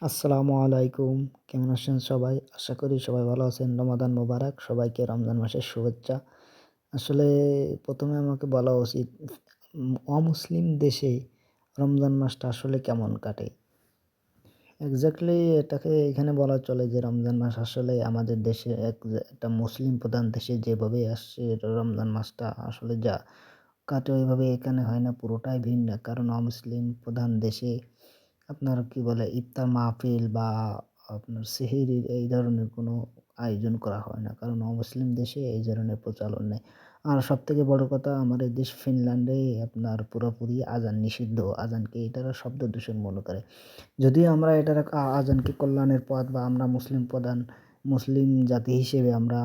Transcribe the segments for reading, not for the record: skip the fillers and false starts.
আসসালামু আলাইকুম। কেমন আছেন সবাই? আশা করি সবাই ভালো আছেন। রমাদান মোবারক। সবাইকে রমজান মাসের শুভেচ্ছা। আসলে ১ম এ আমাকে বলা উচিত অমুসলিম দেশে রমজান মাসটা আসলে কেমন কাটে? এক্সাক্টলি এটাকে এখানে বলা চলে যে রমজান মাস আসলে আমাদের দেশে একটা মুসলিম প্রধান দেশে যেভাবে আসছে রমজান মাসটা আসলে যা কাটে ওইভাবে এখানে হয় না, পুরোটাই ভিন্ন। কারণ অমুসলিম প্রধান দেশে আপনার কি বলে ইফতার মাহফিল বা আপনার সেহরির এই ধরনের কোনো আয়োজন করা হয় না। কারণ অমুসলিম দেশে এই ধরনের প্রচলন নেই। আর সবথেকে বড় কথা আমার এই দেশ ফিনল্যান্ডে আপনার পুরোপুরি আযান নিষিদ্ধ। আযানকে এটারা শব্দ দূষণ মনে করে। যদিও আমরা এটার আযানকে কল্যাণের পথ বা আমরা মুসলিম জাতি হিসেবে আমরা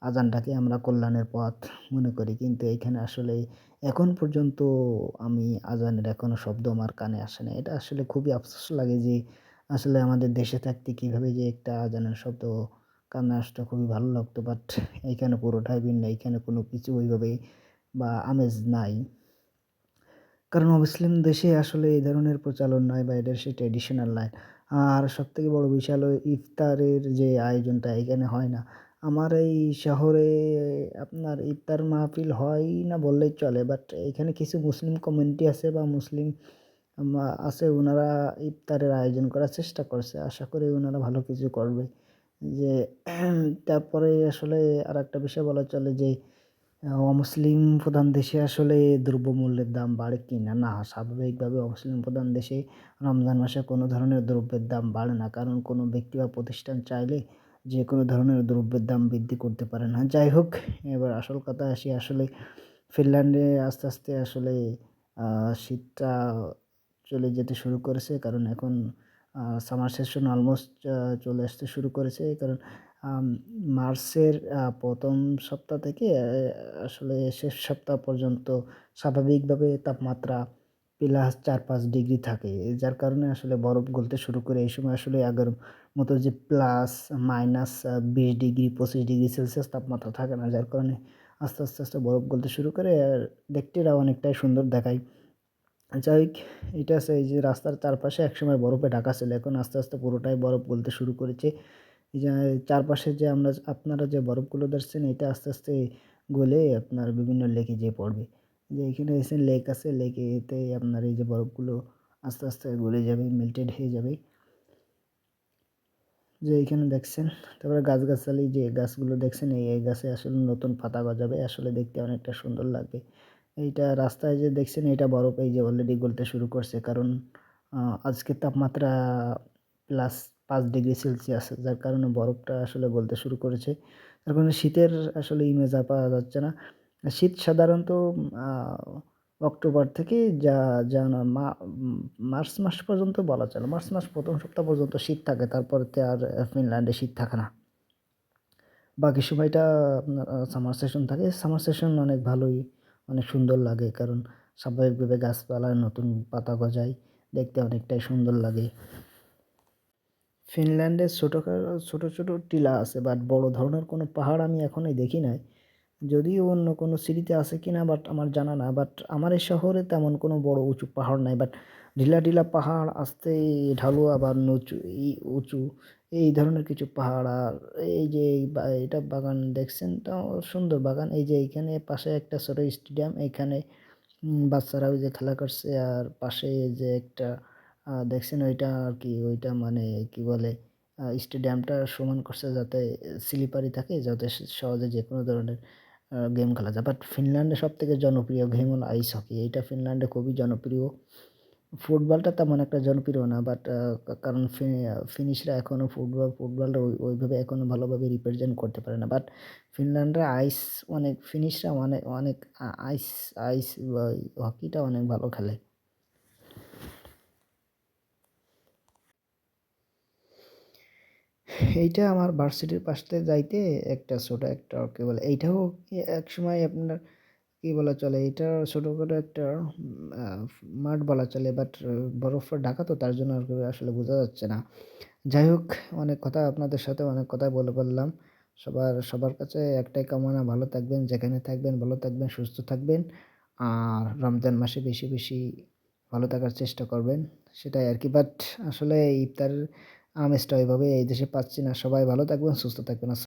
আযানটাকে আমরা কল্যাণের পথ মনে করি। কিন্তু এখানে আসলে এখন পর্যন্ত আমি আযানের এখনো শব্দ আমার কানে আসে নাই। এটা আসলে খুবই আফসোস লাগে যে আসলে আমাদের দেশে থাকতে কিভাবে যে একটা আযানের শব্দ কানে আসতো খুবই ভালো লাগতো। বাট এইখানে পুরোটাই ভিন্ন। এইখানে কোনো কিছু ওইভাবে বা আমেজ নাই। কারণ অমুসলিম দেশে আসলে এই ধরনের প্রচলন নাই বা এদের সেই ট্র্যাডিশনাল নাই। আর সবথেকে বড় বিষয় হলো ইফতারের যে আয়োজনটা এখানে হয় না। আমার এই শহরে আপনার ইফতার মাহফিল হয় না বললেই চলে। বাট এখানে কিছু মুসলিম কমিউনিটি আছে বা মুসলিম আছে উনারা ইফতারের আয়োজন করার চেষ্টা করছে। আশা করি উনারা ভালো কিছু করবে। যে তারপরে আসলে আরেকটা বিষয় বলা চলে যে অমুসলিম প্রধান দেশে আসলে দ্রব্যমূল্যের দাম বাড়ে কিনা? না, স্বাভাবিকভাবে অমুসলিম প্রধান দেশে রমজান মাসে কোনো ধরনের দ্রব্যের দাম বাড়ে না। কারণ কোনো ব্যক্তি বা প্রতিষ্ঠান চাইলে যেকোনো ধরনের দ্রব্যের দাম বৃদ্ধি করতে পারে না। যাই হোক, এবার আসল কথায় আসি। আসলে ফিনল্যান্ডে আস্তে, আস্তে আসলে শীতটা চলে যেতে শুরু করেছে। কারণ এখন সামার সেশন অলমোস্ট চলে আসতে শুরু করেছে। কারণ আম মার্চের ১ম সপ্তাহ থেকে আসলে শেষ সপ্তাহ পর্যন্ত স্বাভাবিকভাবে তাপমাত্রা প্লাস ৪-৫ ডিগ্রি থাকে। যার কারণে আসলে বরফ গলতে শুরু করে। এই সময় আসলে আগের মতো যে plus minus ২০ degree ২৫ degree Celsius তাপমাত্রা থাকে না। যার কারণে আস্তে, আস্তে, আস্তে বরফ গলতে শুরু করে। আর দেখতেও অনেকটাই সুন্দর দেখায়। যাই হোক, এটা আছে এই যে রাস্তার চারপাশে একসময় বরফে ঢাকা ছিল। এখন আস্তে, আস্তে পুরোটাই বরফ গলতে শুরু করেছে। এই যে চারপাশে যে আপনারা যে বরফগুলো দেখছেন এটা আস্তে, আস্তে গলে আপনার বিভিন্ন লেকে যেয়ে পড়বে। যে এখানে এসে লেক আছে, লেকেতে আপনার এই যে বরফগুলো আস্তে, আস্তে গলে যাবে, মেল্টেড হয়ে যাবে। যে এইখানে দেখছেন, তারপরে গাছগাছালি যে গাছগুলো দেখছেন এই গাছে আসলে নতুন পাতা গজাবে। আসলে দেখতে অনেকটা সুন্দর লাগবে। এইটা রাস্তায় যে দেখছেন এটা বরফ এই যে অলরেডি গলতে শুরু করছে। কারণ আজকের তাপমাত্রা +৫ ডিগ্রি সেলসিয়াস, যার কারণে বরফটা আসলে গলতে শুরু করেছে। তার কারণে শীতের আসলে ইমেজ আর পাওয়া যাচ্ছে না। শীত সাধারণত আ অক্টোবর থেকে যা যা না মা উম মার্চ মাস পর্যন্ত বলা চলে। মার্চ মাস ১ম সপ্তাহ পর্যন্ত শীত থাকে। তারপরেতে আর ফিনল্যান্ডে শীত থাকে না। বাকি সময়টা আপনার সামার সেশন থাকে। সামার সেশন অনেক ভালোই, অনেক সুন্দর লাগে। কারণ স্বাভাবিকভাবে গাছপালায় নতুন পাতা গজায়। দেখতে অনেকটাই সুন্দর লাগে। ফিনল্যান্ডে ছোট, ছোট টিলা আছে বাট বড় ধরনের কোনো পাহাড় আমি এখনো দেখি নাই। যদিও অন্য কোনো সিটিতে আছে কিনা বাট আমার জানা না। বাট আমার এই শহরে তেমন কোনো বড় উঁচু পাহাড় নাই। বাট ঢিলা, ঢিলা পাহাড় আস্তে ঢালু আবার উঁচু এই ধরনের কিছু পাহাড়। আর এই যে এটা বাগান দেখছেন তো সুন্দর বাগান। এই যে এইখানে পাশে একটা ছোট স্টেডিয়াম, এইখানে বাচ্চারা ওই যে খেলা করছে। আর পাশে যে একটা দেখছেন ওইটা আরকি ওইটা মানে কি বলে স্টেডিয়ামটা সমান করছে যাতে স্লিপারি থাকে, যাতে সহজে যেকোনো ধরনের গেম খেলা যায়। বাট ফিনল্যান্ডে সবথেকে জনপ্রিয় গেম হলো আইস হকি। এইটা ফিনল্যান্ডে খুবই জনপ্রিয়। ফুটবলটা তেমন একটা জনপ্রিয় না। বাট কারণ ফিনিশরা এখনো ফুটবলটা ওইভাবে এখনো ভালোভাবে রিপ্রেজেন্ট করতে পারে না। বাট ফিনল্যান্ডের ফিনিশরা অনেক আইস আইস বা হকিটা অনেক ভালো খেলে। এইটা আমার ভার্সিটির পাশ দিয়ে যাইতে একটা ছোট একটা কি বলে এইটাও একসময় আপনার কি বলা চলে এটা ছোটখাটো একটা আ মাঠ বলা চলে। বাট বরফে ঢাকা তো তার জন্য আরকি আসলে বোঝা যাচ্ছে না। যাই হোক, অনেক কথা আপনাদের সাথে অনেক কথাই বলে ফেললাম। সবার কাছে একটাই কামনা ভালো থাকবেন, যেখানে থাকবেন ভালো থাকবেন, সুস্থ থাকবেন। আর রমজান মাসে বেশি, বেশি ভালো থাকার চেষ্টা করবেন। সেটাই আরকি। বাট আসলে ইফতার আমেজটা ওইভাবে এই দেশে পাচ্ছি না। সবাই ভালো থাকবেন, সুস্থ থাকবেন।